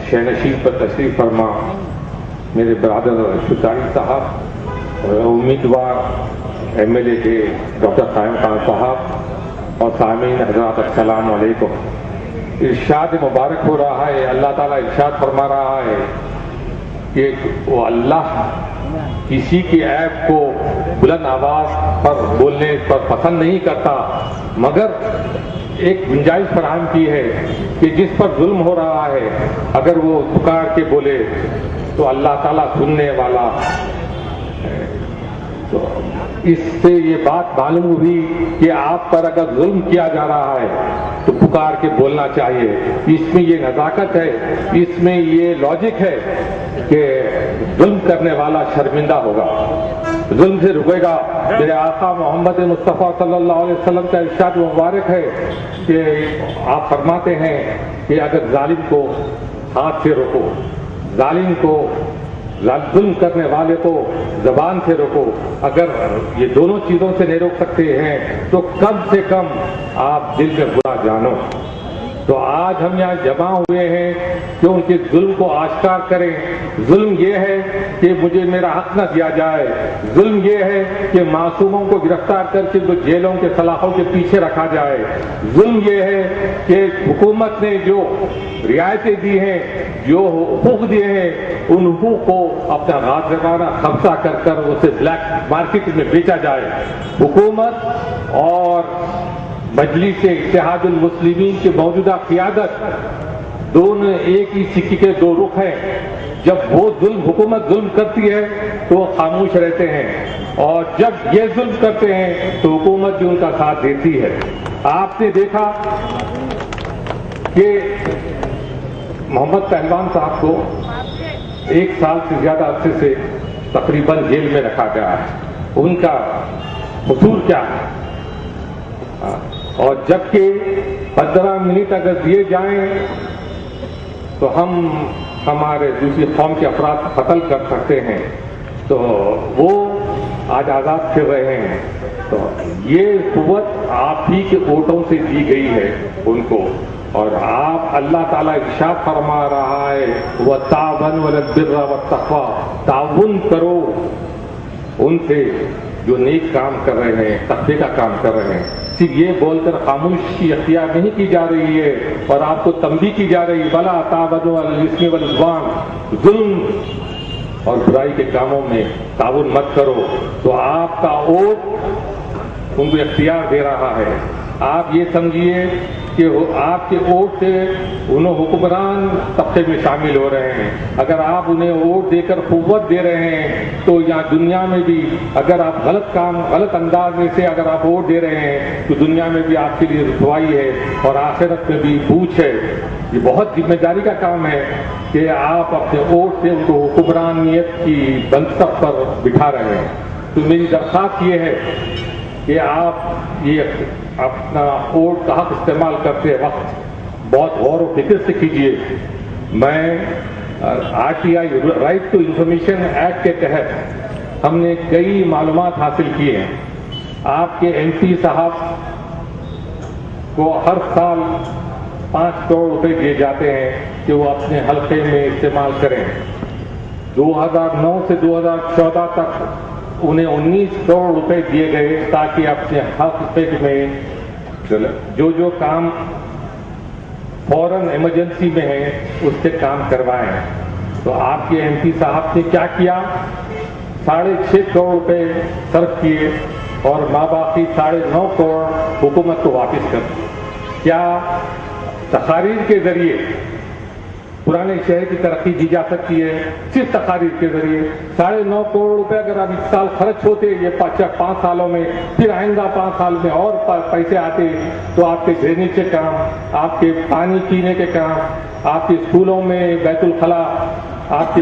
شہنشین پر تشریف فرما میرے برادر شجاعی صاحب، امیدوار MLA کے ڈاکٹر قائم خان صاحب اور سامعین حضرات السلام علیکم۔ ارشاد مبارک ہو رہا ہے، اللہ تعالیٰ ارشاد فرما رہا ہے کہ وہ اللہ کسی کے عیب کو بلند آواز پر بولنے پر پسند نہیں کرتا، مگر ایک گنجائش فراہم کی ہے کہ جس پر ظلم ہو رہا ہے اگر وہ پکار کے بولے تو اللہ تعالیٰ سننے والا ہے۔ تو اس سے یہ بات معلوم ہوئی کہ آپ پر اگر ظلم کیا جا رہا ہے تو پکار کے بولنا چاہیے۔ اس میں یہ نزاکت ہے، اس میں یہ لاجک ہے کہ ظلم کرنے والا شرمندہ ہوگا، ظلم سے رکے گا۔ میرے آقا محمد مصطفیٰ صلی اللہ علیہ وسلم کا ارشاد مبارک ہے کہ آپ فرماتے ہیں کہ اگر ظالم کو ہاتھ سے روکو، ظالم کو ظلم کرنے والے کو زبان سے روکو، اگر یہ دونوں چیزوں سے نہیں روک سکتے ہیں تو کم سے کم آپ دل میں برا جانو۔ تو آج ہم یہاں جمع ہوئے ہیں کہ ان کے ظلم کو آشکار کریں۔ ظلم یہ ہے کہ مجھے میرا حق نہ دیا جائے، ظلم یہ ہے کہ معصوموں کو گرفتار کر کے جو جیلوں کے سلاخوں کے پیچھے رکھا جائے، ظلم یہ ہے کہ حکومت نے جو رعایتیں دی ہیں، جو حقوق دیے ہیں، ان حقوق کو اپنا غاصبانہ قبضہ کر کر اسے بلیک مارکیٹ میں بیچا جائے۔ حکومت اور مجلس اتحاد المسلمین کی موجودہ قیادت دونوں ایک ہی سکے کے دو رخ ہیں۔ جب وہ حکومت ظلم کرتی ہے تو وہ خاموش رہتے ہیں، اور جب یہ ظلم کرتے ہیں تو حکومت بھی ان کا ساتھ دیتی ہے۔ آپ نے دیکھا کہ محمد پہلوان صاحب کو 1 سال سے زیادہ عرصے سے تقریباً جیل میں رکھا گیا ہے۔ ان کا قصور کیا ہے؟ اور جبکہ 15 منٹ اگر دیے جائیں تو ہم ہمارے دوسری قوم کے افراد قتل کر سکتے ہیں، تو وہ آج آزاد پھر رہے ہیں۔ تو یہ قوت آپ ہی کے ووٹوں سے دی گئی ہے ان کو، اور آپ اللہ تعالیٰ ارشاد فرما رہا ہے وَتَعَاوَنُوا عَلَى الْبِرِّ وَالتَّقْوَىٰ، تعاون کرو ان سے جو نیک کام کر رہے ہیں، تقوی کا کام کر رہے ہیں۔ صرف یہ بول کر خاموشی اختیار نہیں کی جا رہی ہے، اور آپ کو تنبیہ کی جا رہی ہے وَلَا تَعَاوَنُوا عَلَى الْإِثْمِ وَالْعُدْوَانِ، ظلم اور برائی کے کاموں میں تعاون مت کرو۔ تو آپ کا ووٹ ان کو اختیار دے رہا ہے۔ آپ یہ سمجھیے کہ آپ کے ووٹ سے انہوں حکمران طبقے میں شامل ہو رہے ہیں۔ اگر آپ انہیں ووٹ دے کر قوت دے رہے ہیں تو یہاں دنیا میں بھی اگر آپ غلط انداز میں سے اگر آپ ووٹ دے رہے ہیں تو دنیا میں بھی آپ کے لیے رسوائی ہے اور آخرت میں بھی پوچھ ہے۔ یہ بہت ذمہ داری کا کام ہے کہ آپ اپنے ووٹ سے ان کو حکمرانیت کی منصب پر بٹھا رہے ہیں۔ تو میری درخواست یہ ہے کہ آپ یہ اپنا ووٹ کا حق استعمال کرتے وقت بہت غور و فکر سے کیجیے۔ میں RTI right to information act کے تحت ہم نے کئی معلومات حاصل کی ہیں۔ آپ کے MP صاحب کو ہر سال 5 کروڑ روپے دیے جاتے ہیں کہ وہ اپنے حلقے میں استعمال کریں۔ 2009 سے 2014 تک انہیں 19 کروڑ روپے دیے گئے تاکہ اپنے حلقے میں جو کام فوراً ایمرجنسی میں ہے اس سے کام کروائیں۔ تو آپ کے MP صاحب نے کیا کیا؟ 6.5 کروڑ روپے صرف کیے اور ماباقی 9.5 کروڑ حکومت کو واپس کر دیے۔ کیا تقاریر کے ذریعے پرانے شہر کی ترقی دی جا سکتی ہے؟ صرف تقاریر کے ذریعے 9.5 کروڑ روپے اگر اب اس سال خرچ ہوتے یہ 5 سالوں میں، پھر آئندہ 5 سال میں اور پیسے آتے تو آپ کے ڈرینیج کے کام، آپ کے پانی پینے کے کام، آپ کے اسکولوں میں بیت الخلا، آپ کے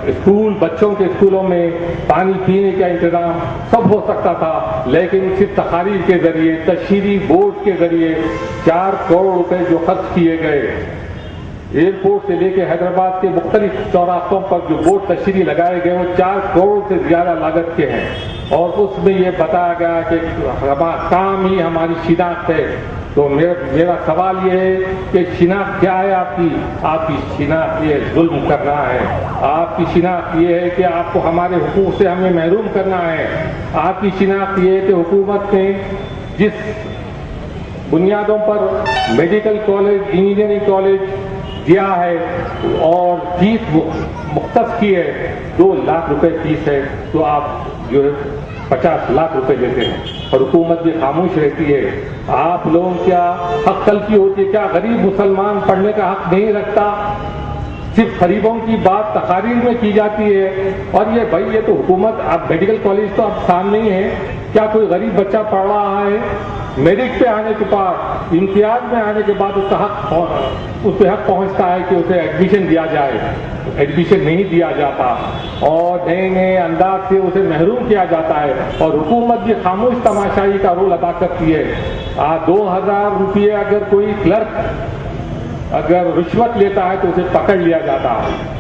اسکول بچوں کے اسکولوں میں پانی پینے کا انتظام سب ہو سکتا تھا، لیکن صرف تقاریر کے ذریعے تشہیری بورڈ کے ذریعے 4 کروڑ روپے جو خرچ کیے گئے، ایئرپورٹ سے لے کے حیدرآباد کے مختلف چوراہوں پر جو بورڈ تشہیری لگائے گئے وہ 4 کروڑ سے زیادہ لاگت کے ہیں، اور اس میں یہ بتایا گیا کہ کام ہی ہماری شناخت ہے، تو میرا سوال یہ ہے کہ شناخت کیا ہے آپ کی شناخت یہ ظلم کرنا ہے، آپ کی شناخت یہ ہے کہ آپ کو ہمارے حقوق سے ہمیں محروم کرنا ہے، آپ کی شناخت یہ ہے کہ حکومت نے جس بنیادوں پر میڈیکل کالج انجینئرنگ کالج دیا ہے اور فیس مختص کی ہے 2 لاکھ روپے فیس ہے، تو آپ جو ہے 50 لاکھ روپے دیتے ہیں اور حکومت بھی خاموش رہتی ہے۔ آپ لوگوں کیا حق تلفی ہوتی ہے؟ کیا غریب مسلمان پڑھنے کا حق نہیں رکھتا؟ صرف غریبوں کی بات تقاریر میں کی جاتی ہے، اور یہ بھائی یہ تو حکومت، اب میڈیکل کالج تو اب سامنے ہی ہے، کیا کوئی غریب بچہ پڑھ رہا ہے؟ میرٹ پہ آنے کے بعد، امتیاز میں آنے کے بعد اس پہ حق پہنچتا ہے کہ اسے ایڈمیشن دیا جائے، ایڈمیشن نہیں دیا جاتا اور نئے انداز سے اسے محروم کیا جاتا ہے، اور حکومت بھی خاموش تماشائی کا رول ادا کرتی ہے۔ 2000 روپئے اگر کوئی کلرک اگر رشوت لیتا ہے تو اسے پکڑ لیا جاتا ہے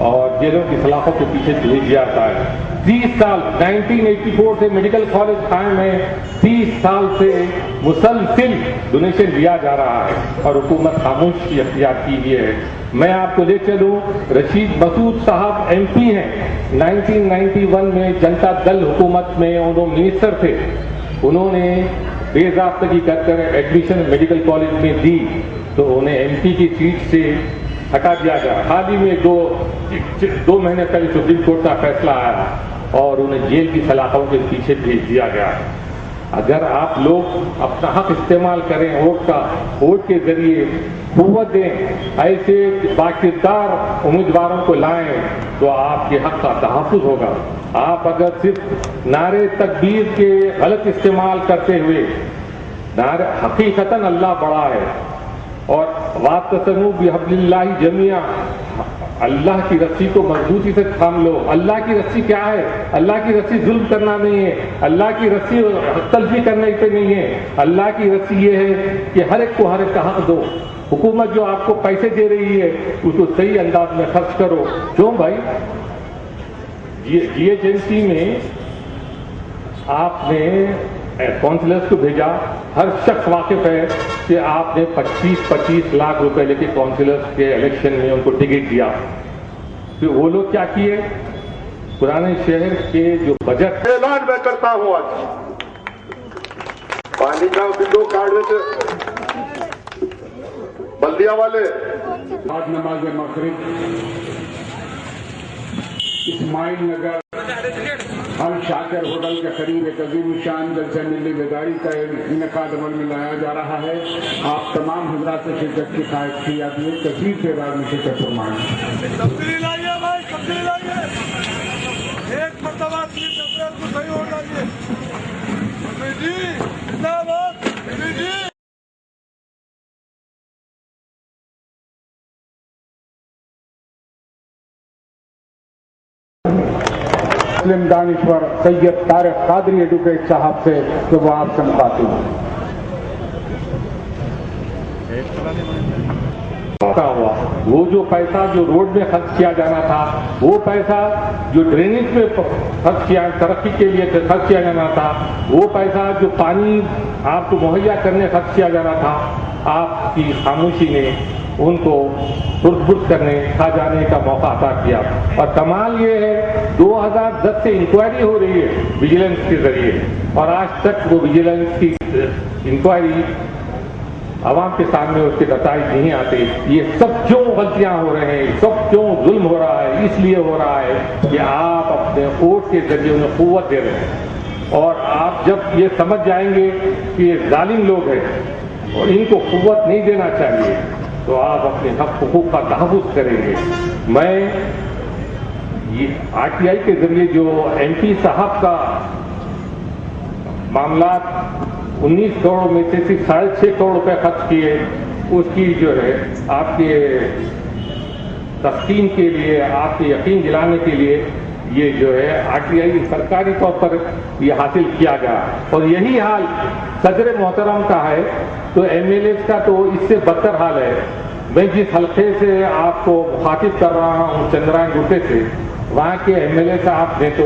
اور جیلوں کی سلاخوں کے پیچھے بھیج دیا جاتا ہے۔ 30 سال 1984 سے میڈیکل کالج قائم ہے، 30 سال سے مسلسل ڈونیشن دیا جا رہا ہے اور حکومت خاموشی اختیار کی ہوئی ہے۔ میں آپ کو لے چلوں، رشید مسعود صاحب ایم پی ہیں، 1991 میں جنتا دل حکومت میں انہوں منسٹر تھے، انہوں نے بے ضابطگی کر ایڈمیشن میڈیکل کالج میں دی تو انہیں ایم پی کی سیٹ سے ہٹا دیا گیا۔ حال ہی میں 2 مہینے پہلے سپریم کورٹ کا فیصلہ آیا اور انہیں جیل کی سلاخوں کے پیچھے بھیج دیا گیا۔ اگر آپ لوگ اپنا حق استعمال کریں ووٹ کے ذریعے قوت دیں، ایسے باکردار امیدواروں کو لائیں تو آپ کے حق کا تحفظ ہوگا۔ آپ اگر صرف نعرے تکبیر کے غلط استعمال کرتے ہوئے، حقیقتاً اللہ بڑا ہے اور وَاعْتَصِمُوا بِحَبْلِ اللَّهِ جَمِيعًا، اللہ کی رسی کو مضبوطی سے تھام لو۔ اللہ کی رسی کیا ہے؟ اللہ کی رسی ظلم کرنا نہیں ہے، اللہ کی رسی حق تلفی کرنے پہ نہیں ہے، اللہ کی رسی یہ ہے کہ ہر ایک کو ہر ایک کا حق دو۔ حکومت جو آپ کو پیسے دے رہی ہے اس کو صحیح انداز میں خرچ کرو۔ کیوں بھائی؟ جی ایجنسی میں آپ نے کونسلرز کو بھیجا، ہر شخص واقف ہے کہ آپ نے 25 لاکھ روپے لے کے کونسلرز کے الیکشن میں ان کو ٹکٹ دیا۔ پھر وہ لوگ کیا کیے؟ پرانے شہر کے جو بجٹ اعلان میں کرتا ہوں، آج پانی کا بندو کاٹ دیتے بلدیہ والے۔ بعد نماز مغرب اسماعیل نگر ہم شاکر ہوٹل کے قریب ایک عظیم شان جلسہ ملی بیداری کا انعقاد عمل میں لایا جا رہا ہے۔ آپ تمام حضرات سے شرکت کی خواہش کی جاتی ہے، کثیر تعداد میں شرکت فرمائیں۔ تبدیلی لائیے بھائی، تبدیلی لائیے، ایک مرتبہ کو صحیح ہو جائیے۔ جی زندہ باد جی۔ مسلم دانشور سید طارق قادری ایڈوکیٹ صاحب سے کہ وہ آپ سے مخاطب ہیں۔ ہوا وہ جو پیسہ جو روڈ میں خرچ کیا جانا تھا، وہ پیسہ جو ڈرینیج میں خرچ کیا، ترقی کے لیے خرچ کیا جانا تھا، وہ پیسہ جو پانی آپ کو مہیا کرنے خرچ کیا جانا تھا، آپ کی خاموشی نے ان کو برد کرنے کھا جانے کا موقع عطا کیا۔ اور کمال یہ ہے 2010 سے انکوائری ہو رہی ہے ویجیلنس کے ذریعے، اور آج تک وہ ویجیلنس کی انکوائری عوام کے سامنے اس کے نتائج نہیں آتے۔ یہ سب کیوں غلطیاں ہو رہے ہیں، سب کیوں ظلم ہو رہا ہے؟ اس لیے ہو رہا ہے کہ آپ اپنے ووٹ کے ذریعے انہیں قوت دے رہے ہیں، اور آپ جب یہ سمجھ جائیں گے کہ یہ ظالم لوگ ہیں اور ان کو قوت نہیں دینا چاہیے تو آپ اپنے حق حقوق کا تحفظ کریں گے۔ میں یہ آر ٹی آئی کے ذریعے جو ایم پی صاحب کا معاملات 19 کروڑ میں سے صرف 6.5 کروڑ روپے خرچ کیے، اس کی جو ہے آپ کے تسکین کے لیے، آپ کے یقین دلانے کے لیے یہ جو ہے آر ٹی آئی سرکاری طور پر یہ حاصل کیا گیا، اور یہی حال صدر محترم کا ہے تو ایم ایل اے کا تو اس سے بدتر حال ہے۔ میں جس حلقے سے آپ کو مخاطب کر رہا ہوں چندرائن گٹے سے، وہاں کے ایم ایل اے صاحب نے تو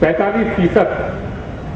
45%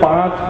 5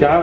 4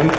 MP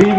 TV